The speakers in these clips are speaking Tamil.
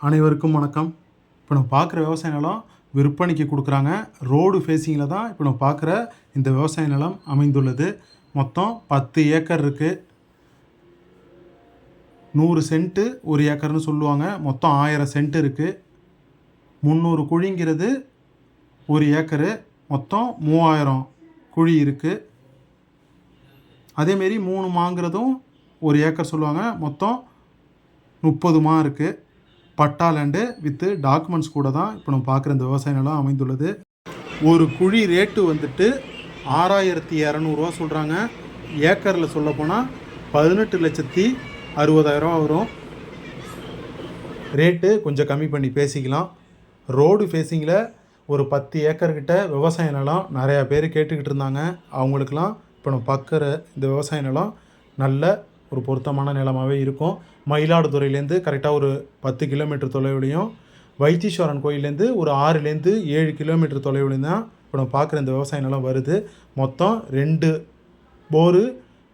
அனைவருக்கும் வணக்கம். இப்போ நம்ம பார்க்குற விவசாய நிலம் விற்பனைக்கு கொடுக்குறாங்க. ரோடு ஃபேஸிங்கில் தான் இப்போ நம்ம பார்க்குற இந்த விவசாய நிலம் அமைந்துள்ளது. மொத்தம் 10 ஏக்கர் இருக்குது. 100 சென்ட்டு ஒரு ஏக்கர்னு சொல்லுவாங்க. மொத்தம் 1000 சென்ட் இருக்குது. 300 குழிங்கிறது ஒரு ஏக்கரு. மொத்தம் 3000 குழி இருக்குது. அதேமாரி 3 மாங்கிறதும் ஒரு ஏக்கர் சொல்லுவாங்க. மொத்தம் 30 மா இருக்குது. பட்டா லேண்டு வித்து டாக்குமெண்ட்ஸ் கூட தான் இப்போ நம்ம பார்க்குற இந்த விவசாய நிலம் அமைந்துள்ளது. ஒரு குழி ரேட்டு வந்துட்டு 6200 சொல்கிறாங்க. ஏக்கரில் சொல்ல போனால் 18,60,000 வரும். ரேட்டு கொஞ்சம் கம்மி பண்ணி பேசிக்கலாம். ரோடு ஃபேஸிங்கில் ஒரு 10 ஏக்கர்கிட்ட விவசாய நிலம் நிறையா பேர் கேட்டுக்கிட்டு இருந்தாங்க. அவங்களுக்கெல்லாம் இப்போ நம்ம பார்க்குற இந்த விவசாய நிலம் நல்ல ஒரு பொருத்தமான நிலமாகவே இருக்கும். மயிலாடுதுறையிலேருந்து கரெக்டாக ஒரு 10 கிலோமீட்டர் தொலைவுலையும், வைத்தீஸ்வரன் கோயிலேருந்து ஒரு 6லேருந்து 7 கிலோமீட்டர் தொலைவுலையும் தான் இப்போ நம்ம பார்க்குற இந்த விவசாய நிலம் வருது. மொத்தம் 2 போரு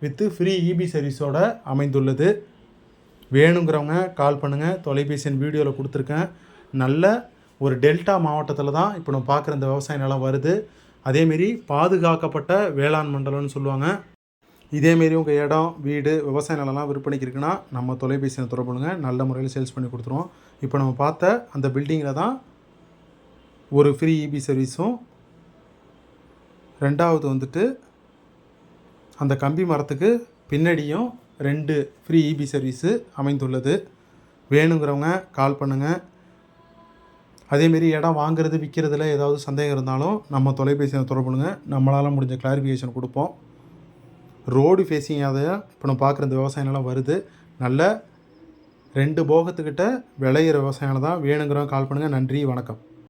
வித்து ஃப்ரீ இபி சர்வீஸோட அமைந்துள்ளது. வேணுங்கிறவங்க கால் பண்ணுங்கள். தொலைபேசி எண் வீடியோவில் கொடுத்துருக்கேன். நல்ல ஒரு டெல்டா மாவட்டத்தில் தான் இப்போ நம்ம பார்க்குற இந்த விவசாய நிலம் வருது. அதேமாரி பாதுகாக்கப்பட்ட வேளாண் மண்டலம்னு சொல்லுவாங்க. இதேமாரி உங்கள் இடம், வீடு, விவசாய நிலம்லாம் விற்பனைக்கு இருக்குன்னா நம்ம தொலைபேசியை தொடர்பு பண்ணுங்க. நல்ல முறையில் சேல்ஸ் பண்ணி கொடுத்துருவோம். இப்போ நம்ம பார்த்த அந்த பில்டிங்கில் தான் ஒரு ஃப்ரீ இபி சர்வீஸும், ரெண்டாவது வந்துட்டு அந்த கம்பி மரத்துக்கு பின்னாடியும் 2 ஃப்ரீ இபி சர்வீஸு அமைந்துள்ளது. வேணுங்கிறவங்க கால் பண்ணுங்கள். அதேமாரி இடம் வாங்குறது விற்கிறதுல ஏதாவது சந்தேகம் இருந்தாலும் நம்ம தொலைபேசியை தொடர்பு பண்ணுங்கள். நம்மளால் முடிஞ்ச கிளாரிஃபிகேஷன் கொடுப்போம். ரோடு ஃபேஸிங் அதை இப்போ நம்ம பார்க்குற இந்த விவசாய நிலம் வருது. நல்ல 2 போகத்துக்கிட்ட விளையிற விவசாயம் தான். வேணுங்கிறவங்க கால் பண்ணுங்கள். நன்றி, வணக்கம்.